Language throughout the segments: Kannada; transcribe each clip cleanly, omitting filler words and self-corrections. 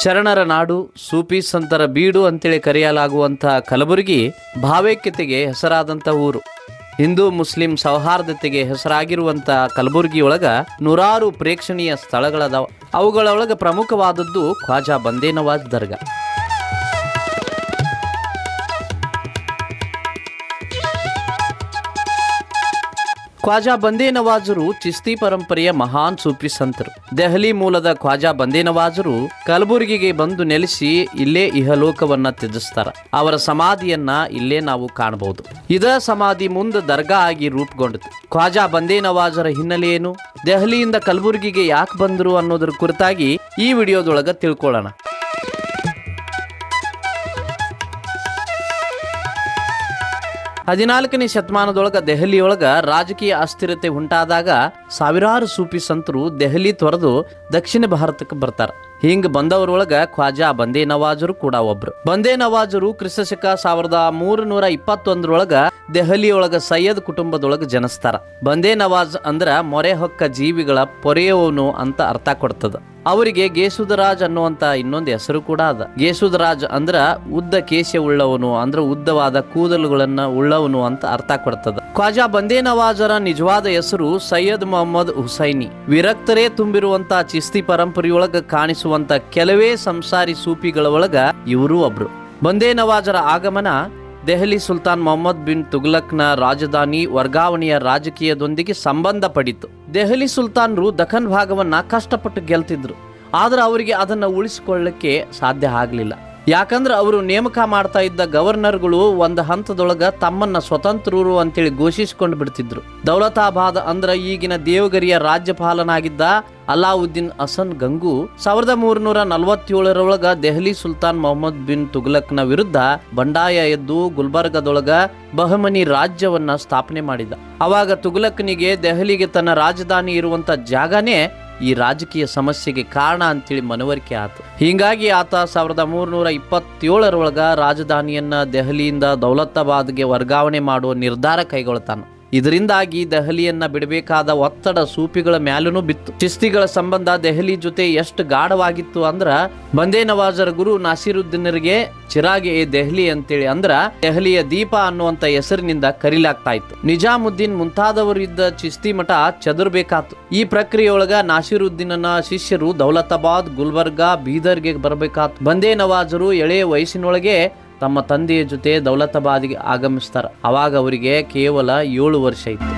ಶರಣರ ನಾಡು, ಸೂಫಿ ಸಂತರ ಬೀಡು ಅಂತೇಳಿ ಕರೆಯಲಾಗುವಂತಹ ಕಲಬುರಗಿ ಭಾವೈಕ್ಯತೆಗೆ ಹೆಸರಾದಂಥ ಊರು. ಹಿಂದೂ ಮುಸ್ಲಿಂ ಸೌಹಾರ್ದತೆಗೆ ಹೆಸರಾಗಿರುವಂಥ ಕಲಬುರಗಿಯೊಳಗ ನೂರಾರು ಪ್ರೇಕ್ಷಣೀಯ ಸ್ಥಳಗಳದಾವ. ಅವುಗಳೊಳಗೆ ಪ್ರಮುಖವಾದದ್ದು ಖ್ವಾಜಾ ಬಂದೇ ನವಾಜ್ ದರ್ಗಾ. ಖ್ವಾಜಾ ಬಂದೇ ನವಾಜರು ಚಿಸ್ತಿ ಪರಂಪರೆಯ ಮಹಾನ್ ಸೂಫಿ ಸಂತರು. ದೆಹಲಿ ಮೂಲದ ಖ್ವಾಜಾ ಬಂದೇ ನವಾಜರು ಕಲಬುರಗಿಗೆ ಬಂದು ನೆಲೆಸಿ ಇಲ್ಲೇ ಇಹಲೋಕವನ್ನ ತ್ಯಜಿಸ್ತಾರ. ಅವರ ಸಮಾಧಿಯನ್ನ ಇಲ್ಲೇ ನಾವು ಕಾಣಬಹುದು. ಇದ ಸಮಾಧಿ ಮುಂದೆ ದರ್ಗಾ ಆಗಿ ರೂಪುಗೊಂಡಿತು. ಖ್ವಾಜಾ ಬಂದೇ ನವಾಜರ ಹಿನ್ನೆಲೆ ಏನು, ದೆಹಲಿಯಿಂದ ಕಲಬುರಗಿಗೆ ಯಾಕೆ ಬಂದರು ಅನ್ನೋದ್ರ ಕುರಿತಾಗಿ ಈ ವಿಡಿಯೋದೊಳಗ ತಿಳ್ಕೊಳ್ಳೋಣ. 14ನೇ ಶತಮಾನದೊಳಗ ದೆಹಲಿಯೊಳಗ ರಾಜಕೀಯ ಅಸ್ಥಿರತೆ ಉಂಟಾದಾಗ ಸಾವಿರಾರು ಸೂಫಿ ಸಂತರು ದೆಹಲಿ ತೊರೆದು ದಕ್ಷಿಣ ಭಾರತಕ್ಕೆ ಬರ್ತಾರ. ಹಿಂಗ್ ಬಂದವರೊಳಗ ಖ್ವಾಜಾ ಬಂದೇ ನವಾಜರು ಕೂಡ ಒಬ್ರು. ಬಂದೇ ನವಾಜರು ಕ್ರಿಸ್ತಶಕ 1321 ದೆಹಲಿಯೊಳಗ ಸೈಯದ್ ಕುಟುಂಬದೊಳಗ ಜನಿಸ್ತಾರ. ಬಂದೇ ನವಾಜ್ ಅಂದ್ರ ಮೊರೆ ಹೊಕ್ಕ ಜೀವಿಗಳ ಪೊರೆಯವನು ಅಂತ ಅರ್ಥ ಕೊಡ್ತದ. ಅವರಿಗೆ ಗೇಸುದರಾಜ್ ಅನ್ನುವಂತ ಇನ್ನೊಂದು ಹೆಸರು ಕೂಡ ಅದ. ಗೇಸುದರಾಜ್ ಅಂದ್ರ ಉದ್ದ ಕೇಶ ಉಳ್ಳವನು, ಅಂದ್ರ ಉದ್ದವಾದ ಕೂದಲುಗಳನ್ನ ಉಳ್ಳವನು ಅಂತ ಅರ್ಥ ಕೊಡ್ತದ. ಖ್ವಾಜಾ ಬಂದೇ ನವಾಜರ ನಿಜವಾದ ಹೆಸರು ಸೈಯದ್ ಮೊಹಮ್ಮದ್ ಹುಸೈನಿ. ವಿರಕ್ತರೇ ತುಂಬಿರುವಂತ ಚಿಸ್ತಿ ಪರಂಪರೆಯೊಳಗ ಕಾಣಿಸುವಂತ ಕೆಲವೇ ಸಂಸಾರಿ ಸೂಫಿಗಳ ಒಳಗ ಇವರು ಒಬ್ರು. ಬಂದೇ ನವಾಜರ ಆಗಮನ ದೆಹಲಿ ಸುಲ್ತಾನ್ ಮೊಹಮ್ಮದ್ ಬಿನ್ ತುಘಲಕ್ನ ರಾಜಧಾನಿ ವರ್ಗಾವಣೆಯ ರಾಜಕೀಯದೊಂದಿಗೆ ಸಂಬಂಧ ಪಡಿತು. ದೆಹಲಿ ಸುಲ್ತಾನರು ದಖನ್ ಭಾಗವನ್ನ ಕಷ್ಟಪಟ್ಟು ಗೆಲ್ತಿದ್ರು. ಆದ್ರೆ ಅವರಿಗೆ ಅದನ್ನ ಉಳಿಸಿಕೊಳ್ಳಕ್ಕೆ ಸಾಧ್ಯ ಆಗಲಿಲ್ಲ. ಯಾಕಂದ್ರೆ ಅವರು ನೇಮಕ ಮಾಡ್ತಾ ಇದ್ದ ಗವರ್ನರ್ಗಳು ಒಂದು ಹಂತದೊಳಗ ತಮ್ಮನ್ನ ಸ್ವತಂತ್ರರು ಅಂತೇಳಿ ಘೋಷಿಸಿಕೊಂಡು ಬಿಡ್ತಿದ್ರು. ದೌಲತಾಬಾದ್ ಅಂದ್ರ ಈಗಿನ ದೇವಗಿರಿಯ ರಾಜ್ಯಪಾಲನಾಗಿದ್ದ ಅಲಾವುದ್ದೀನ್ ಹಸನ್ ಗಂಗು 1347 ದೆಹಲಿ ಸುಲ್ತಾನ್ ಮೊಹಮ್ಮದ್ ಬಿನ್ ತುಘಲಕ್ನ ವಿರುದ್ಧ ಬಂಡಾಯ ಎದ್ದು ಗುಲ್ಬರ್ಗದೊಳಗ ಬಹಮನಿ ರಾಜ್ಯವನ್ನ ಸ್ಥಾಪನೆ ಮಾಡಿದ. ಅವಾಗ ತುಘಲಕ್ನಿಗೆ ದೆಹಲಿಗೆ ತನ್ನ ರಾಜಧಾನಿ ಇರುವಂತ ಜಾಗನೇ ಈ ರಾಜಕೀಯ ಸಮಸ್ಯೆಗೆ ಕಾರಣ ಅಂತೇಳಿ ಮನವರಿಕೆ ಆತು. ಹೀಗಾಗಿ ಆತ 1327 ರಾಜಧಾನಿಯನ್ನ ದೆಹಲಿಯಿಂದ ದೌಲತಾಬಾದ್ಗೆ ವರ್ಗಾವಣೆ ಮಾಡುವ ನಿರ್ಧಾರ ಕೈಗೊಳ್ತಾನ. ಇದರಿಂದಾಗಿ ದೆಹಲಿಯನ್ನ ಬಿಡಬೇಕಾದ ಒತ್ತಡ ಸೂಫಿಗಳ ಮ್ಯಾಲೂ ಬಿತ್ತು. ಚಿಸ್ತಿಗಳ ಸಂಬಂಧ ದೆಹಲಿ ಜೊತೆ ಎಷ್ಟು ಗಾಢವಾಗಿತ್ತು ಅಂದ್ರ ಬಂದೇ ನವಾಜರ ಗುರು ನಾಸಿರುದ್ದೀನರಿಗೆ ಚಿರಾಗೆ ದೆಹಲಿ ಅಂತೇಳಿ ಅಂದ್ರ ದೆಹಲಿಯ ದೀಪ ಅನ್ನುವಂತ ಹೆಸರಿನಿಂದ ಕರೀಲಾಗ್ತಾ ಇತ್ತು. ನಿಜಾಮುದ್ದೀನ್ ಮುಂತಾದವರು ಇದ್ದ ಚಿಸ್ತಿ ಮಠ ಚದುರ್ಬೇಕಾತು. ಈ ಪ್ರಕ್ರಿಯೆಯೊಳಗ ನಾಸಿರುದ್ದೀನನ ಶಿಷ್ಯರು ದೌಲತಾಬಾದ್, ಗುಲ್ಬರ್ಗಾ, ಬೀದರ್ಗೆ ಬರಬೇಕಾತು. ಬಂದೇ ನವಾಜರು ಎಳೆಯ ವಯಸ್ಸಿನೊಳಗೆ ತಮ್ಮ ತಂದೆಯ ಜೊತೆ ದೌಲತಾಬಾದ್ಗೆ ಆಗಮಿಸ್ತಾರ. ಅವಾಗ ಅವರಿಗೆ ಕೇವಲ 7 ವರ್ಷ ಇತ್ತು.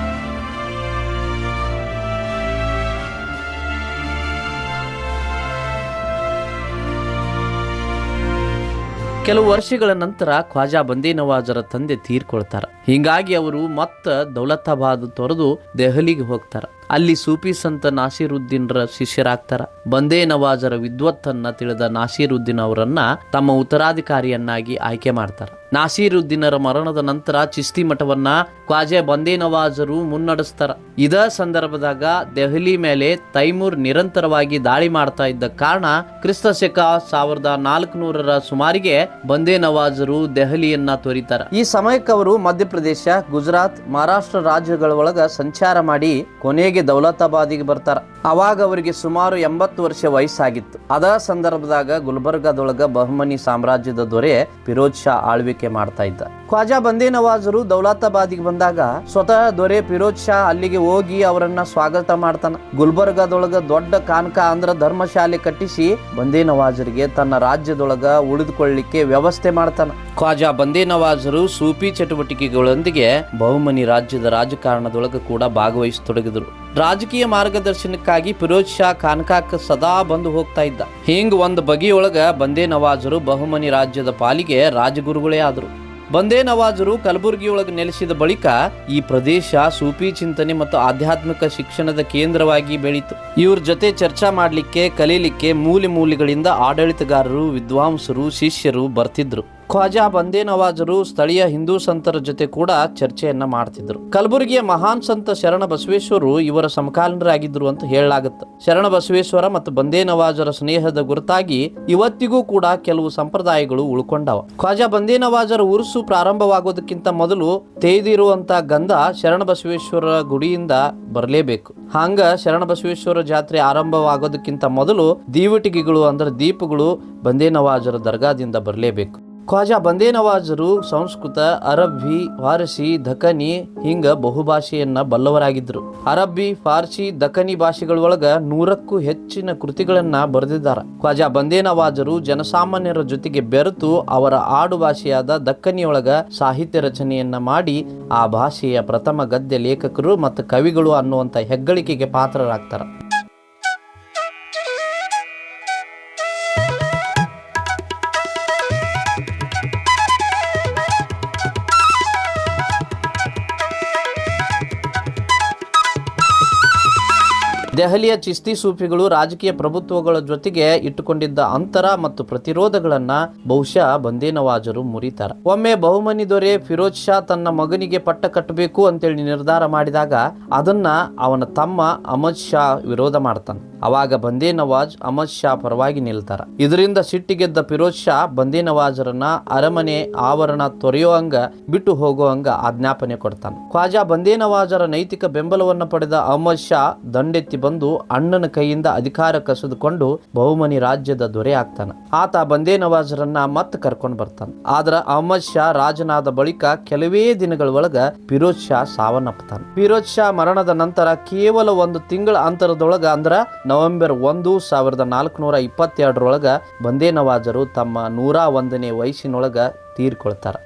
ಕೆಲವು ವರ್ಷಗಳ ನಂತರ ಖ್ವಾಜಾ ಬಂದೇ ನವಾಜರ ತಂದೆ ತೀರ್ಕೊಳ್ತಾರ. ಹೀಗಾಗಿ ಅವರು ಮತ್ತ ದೌಲತಾಬಾದ್ ತೊರೆದು ದೆಹಲಿಗೆ ಹೋಗ್ತಾರ. ಅಲ್ಲಿ ಸೂಫಿ ಸಂತ ನಾಸಿರುದ್ದೀನ್ರ ಶಿಷ್ಯರಾಗ್ತಾರ. ಬಂದೇ ನವಾಜರ ವಿದ್ವತ್ತನ್ನ ತಿಳಿದ ನಾಸಿರುದ್ದೀನ್ ಅವರನ್ನ ತಮ್ಮ ಉತ್ತರಾಧಿಕಾರಿಯನ್ನಾಗಿ ಆಯ್ಕೆ ಮಾಡ್ತಾರ. ನಾಸಿರುದ್ದೀನರ ಮರಣದ ನಂತರ ಚಿಸ್ತಿ ಮಠವನ್ನ ಖ್ವಾಜಾ ಬಂದೇ ನವಾಜರು ಮುನ್ನಡೆಸ್ತಾರ. ಇದ ಸಂದರ್ಭದಾಗ ದೆಹಲಿ ಮೇಲೆ ತೈಮೂರ್ ನಿರಂತರವಾಗಿ ದಾಳಿ ಮಾಡ್ತಾ ಇದ್ದ ಕಾರಣ ಕ್ರಿಸ್ತಶಕ 1400 ಸುಮಾರಿಗೆ ಬಂದೇ ನವಾಜರು ದೆಹಲಿಯನ್ನ ತೊರಿತಾರ. ಈ ಸಮಯಕ್ಕೆ ಅವರು ಮಧ್ಯಪ್ರದೇಶ, ಗುಜರಾತ್, ಮಹಾರಾಷ್ಟ್ರ ರಾಜ್ಯಗಳ ಒಳಗ ಸಂಚಾರ ಮಾಡಿ ಕೊನೆಗೆ ದೌಲತಾಬಾದಿಗೆ ಬರ್ತಾರ. ಅವಾಗ ಅವರಿಗೆ ಸುಮಾರು 80 ವರ್ಷ ವಯಸ್ಸಾಗಿತ್ತು. ಅದ ಸಂದರ್ಭದಾಗ ಗುಲ್ಬರ್ಗಾದೊಳಗ ಬಹಮನಿ ಸಾಮ್ರಾಜ್ಯದ ದೊರೆ ಫಿರೋಜ್ ಶಾ ಆಳ್ವಿಕೆ ಮಾಡ್ತಾ ಇದ್ದ. ಖ್ವಾಜಾ ಬಂದೇ ನವಾಜರು ದೌಲತಾಬಾದಿಗೆ ಬಂದಾಗ ಸ್ವತಃ ದೊರೆ ಫಿರೋಜ್ ಶಾ ಅಲ್ಲಿಗೆ ಹೋಗಿ ಅವರನ್ನ ಸ್ವಾಗತ ಮಾಡ್ತಾನ. ಗುಲ್ಬರ್ಗಾದೊಳಗ ದೊಡ್ಡ ಕಾನ್ಕ ಅಂದ್ರ ಧರ್ಮಶಾಲೆ ಕಟ್ಟಿಸಿ ಬಂದೇ ನವಾಜರಿಗೆ ತನ್ನ ರಾಜ್ಯದೊಳಗ ಉಳಿದುಕೊಳ್ಳಲಿಕ್ಕೆ ವ್ಯವಸ್ಥೆ ಮಾಡ್ತಾನ. ಖ್ವಾಜಾ ಬಂದೇ ನವಾಜರು ಸೂಫಿ ಚಟುವಟಿಕೆಗಳೊಂದಿಗೆ ಬಹುಮನಿ ರಾಜ್ಯದ ರಾಜಕಾರಣದೊಳಗ ಕೂಡ ಭಾಗವಹಿಸತೊಡಗಿದ್ರು. ರಾಜಕೀಯ ಮಾರ್ಗದರ್ಶನಕ್ಕಾಗಿ ಫಿರೋಜ್ ಶಾ ಖಾನ್ಕಾಕ್ ಸದಾ ಬಂದು ಹೋಗ್ತಾ ಇದ್ದ. ಹಿಂಗ್ ಒಂದು ಬಗೆಯೊಳಗ ಬಂದೇ ನವಾಜರು ಬಹುಮನಿ ರಾಜ್ಯದ ಪಾಲಿಗೆ ರಾಜಗುರುಗಳೇ ಆದರು. ಬಂದೇ ನವಾಜರು ಕಲಬುರಗಿಯೊಳಗೆ ನೆಲೆಸಿದ ಬಳಿಕ ಈ ಪ್ರದೇಶ ಸೂಫಿ ಚಿಂತನೆ ಮತ್ತು ಆಧ್ಯಾತ್ಮಿಕ ಶಿಕ್ಷಣದ ಕೇಂದ್ರವಾಗಿ ಬೆಳೀತು. ಇವ್ರ ಜೊತೆ ಚರ್ಚಾ ಮಾಡ್ಲಿಕ್ಕೆ, ಕಲೀಲಿಕ್ಕೆ ಮೂಲೆ ಮೂಲೆಗಳಿಂದ ಆಡಳಿತಗಾರರು, ವಿದ್ವಾಂಸರು, ಶಿಷ್ಯರು ಬರ್ತಿದ್ರು. ಖ್ವಾಜಾ ಬಂದೇ ನವಾಜರು ಸ್ಥಳೀಯ ಹಿಂದೂ ಸಂತರ ಜೊತೆ ಕೂಡ ಚರ್ಚೆಯನ್ನ ಮಾಡ್ತಿದ್ರು. ಕಲಬುರಗಿಯ ಮಹಾನ್ ಸಂತ ಶರಣ ಬಸವೇಶ್ವರರು ಇವರ ಸಮಕಾಲೀನರಾಗಿದ್ರು ಅಂತ ಹೇಳಲಾಗುತ್ತೆ. ಶರಣ ಬಸವೇಶ್ವರ ಮತ್ತು ಬಂದೇ ನವಾಜರ ಸ್ನೇಹದ ಗುರುತಾಗಿ ಇವತ್ತಿಗೂ ಕೂಡ ಕೆಲವು ಸಂಪ್ರದಾಯಗಳು ಉಳ್ಕೊಂಡವ. ಖ್ವಾಜಾ ಬಂದೇ ನವಾಜರ ಉರುಸು ಪ್ರಾರಂಭವಾಗೋದಕ್ಕಿಂತ ಮೊದಲು ತೇದಿರುವಂತ ಗಂಧ ಶರಣ ಬಸವೇಶ್ವರ ಗುಡಿಯಿಂದ ಬರಲೇಬೇಕು. ಹಂಗ ಶರಣ ಬಸವೇಶ್ವರ ಜಾತ್ರೆ ಆರಂಭವಾಗೋದಕ್ಕಿಂತ ಮೊದಲು ದೀವಟಿಗೆಗಳು ಅಂದ್ರೆ ದೀಪಗಳು ಬಂದೇ ನವಾಜರ ದರ್ಗಾದಿಂದ ಬರಲೇಬೇಕು. ಖ್ವಾಜಾ ಬಂದೇ ನವಾಜರು ಸಂಸ್ಕೃತ, ಅರಬ್ಬಿ, ಫಾರ್ಸಿ, ದಖನಿ ಹಿಂಗ ಬಹುಭಾಷೆಯನ್ನ ಬಲ್ಲವರಾಗಿದ್ರು. ಅರಬ್ಬಿ, ಫಾರ್ಸಿ, ದಖನಿ ಭಾಷೆಗಳೊಳಗ 100ಕ್ಕೂ ಹೆಚ್ಚಿನ ಕೃತಿಗಳನ್ನ ಬರೆದಿದ್ದಾರೆ. ಖ್ವಾಜಾ ಬಂದೇ ನವಾಜರು ಜನಸಾಮಾನ್ಯರ ಜೊತೆಗೆ ಬೆರೆತು ಅವರ ಆಡು ಭಾಷೆಯಾದ ದಖನಿಯೊಳಗ ಸಾಹಿತ್ಯ ರಚನೆಯನ್ನ ಮಾಡಿ ಆ ಭಾಷೆಯ ಪ್ರಥಮ ಗದ್ಯ ಲೇಖಕರು ಮತ್ತು ಕವಿಗಳು ಅನ್ನುವಂಥ ಹೆಗ್ಗಳಿಕೆಗೆ ಪಾತ್ರರಾಗ್ತಾರೆ. ದೆಹಲಿಯ ಚಿಸ್ತಿ ಸೂಫಿಗಳು ರಾಜಕೀಯ ಪ್ರಭುತ್ವಗಳ ಜೊತೆಗೆ ಇಟ್ಟುಕೊಂಡಿದ್ದ ಅಂತರ ಮತ್ತು ಪ್ರತಿರೋಧಗಳನ್ನ ಬಹುಶಃ ಬಂದೇ ನವಾಜರು ಮುರಿತಾರೆ. ಒಮ್ಮೆ ಬಹುಮನಿ ದೊರೆ ಫಿರೋಜ್ ಶಾ ತನ್ನ ಮಗನಿಗೆ ಪಟ್ಟ ಕಟ್ಟಬೇಕು ಅಂತೇಳಿ ನಿರ್ಧಾರ ಮಾಡಿದಾಗ ಅದನ್ನ ಅವನ ತಮ್ಮ ಅಹಮದ್ ಶಾ ವಿರೋಧ ಮಾಡ್ತಾನೆ. ಅವಾಗ ಬಂದೇ ನವಾಜ್ ಅಹಮದ್ ಶಾ ಪರವಾಗಿ ನಿಲ್ತಾರ. ಇದರಿಂದ ಸಿಟ್ಟಿಗೆದ್ದ ಫಿರೋಜ್ ಶಾ ಬಂದೇ ನವಾಜರನ್ನ ಅರಮನೆ ಆವರಣ ತೊರೆಯುವಂಗ ಬಿಟ್ಟು ಹೋಗುವಂಗ ಆಜ್ಞಾಪನೆ ಕೊಡ್ತಾನೆ. ಖ್ವಾಜಾ ಬಂದೇ ನವಾಜರ ನೈತಿಕ ಬೆಂಬಲವನ್ನು ಪಡೆದ ಅಹಮದ್ ಶಾ ದಂಡೆತ್ತಿ ಬಂದು ಅಣ್ಣನ ಕೈಯಿಂದ ಅಧಿಕಾರ ಕಸಿದುಕೊಂಡು ಬಹುಮನಿ ರಾಜ್ಯದ ದೊರೆ ಆಗ್ತಾನೆ. ಆತ ಬಂದೇ ನವಾಜರನ್ನ ಮತ್ತೆ ಕರ್ಕೊಂಡು ಬರ್ತಾನೆ. ಆದ್ರ ಅಹಮದ್ ಶಾ ರಾಜನಾದ ಬಳಿಕ ಕೆಲವೇ ದಿನಗಳ ಒಳಗ ಫಿರೋಜ್ ಶಾ ಸಾವನ್ನಪ್ಪತಾನೆ. ಫಿರೋಜ್ ಶಾ ಮರಣದ ನಂತರ ಕೇವಲ 1 ತಿಂಗಳ ಅಂತರದೊಳಗ ಅಂದ್ರ ನವೆಂಬರ್ 1, 1422 ಬಂದೇ ನವಾಜರು ತಮ್ಮ 101ನೇ ವಯಸ್ಸಿನೊಳಗ ತೀರ್ಕೊಳ್ತಾರೆ.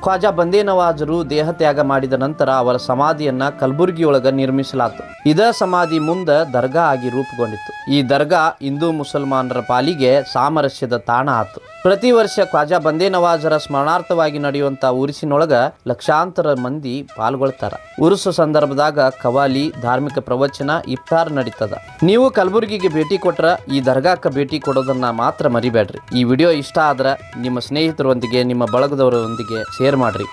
ಖ್ವಾಜಾ ಬಂದೇ ನವಾಜರು ದೇಹತ್ಯಾಗ ಮಾಡಿದ ನಂತರ ಅವರ ಸಮಾಧಿಯನ್ನ ಕಲಬುರಗಿಯೊಳಗ ನಿರ್ಮಿಸಲಾಯಿತು. ಇದ ಸಮಾಧಿ ಮುಂದ ದರ್ಗಾ ಆಗಿ ರೂಪುಗೊಂಡಿತ್ತು. ಈ ದರ್ಗಾ ಹಿಂದೂ ಮುಸಲ್ಮಾನರ ಪಾಲಿಗೆ ಸಾಮರಸ್ಯದ ತಾಣ ಆತು. ಪ್ರತಿ ವರ್ಷ ಖ್ವಾಜಾ ಬಂದೇ ನವಾಜರ ಸ್ಮರಣಾರ್ಥವಾಗಿ ನಡೆಯುವಂತ ಉರುಸಿನೊಳಗ ಲಕ್ಷಾಂತರ ಮಂದಿ ಪಾಲ್ಗೊಳ್ತಾರ. ಉರುಸು ಸಂದರ್ಭದಾಗ ಕವಾಲಿ, ಧಾರ್ಮಿಕ ಪ್ರವಚನ, ಇಫ್ತಾರ್ ನಡೀತದ. ನೀವು ಕಲಬುರಗಿಗೆ ಭೇಟಿ ಕೊಟ್ರ ಈ ದರ್ಗಾಕ್ಕೆ ಭೇಟಿ ಕೊಡೋದನ್ನ ಮಾತ್ರ ಮರಿಬೇಡ್ರಿ. ಈ ವಿಡಿಯೋ ಇಷ್ಟ ಆದ್ರ ನಿಮ್ಮ ಸ್ನೇಹಿತರೊಂದಿಗೆ ನಿಮ್ಮ ಬಳಗದವರೊಂದಿಗೆ ಶೇರ್ ಮಾಡ್ರಿ.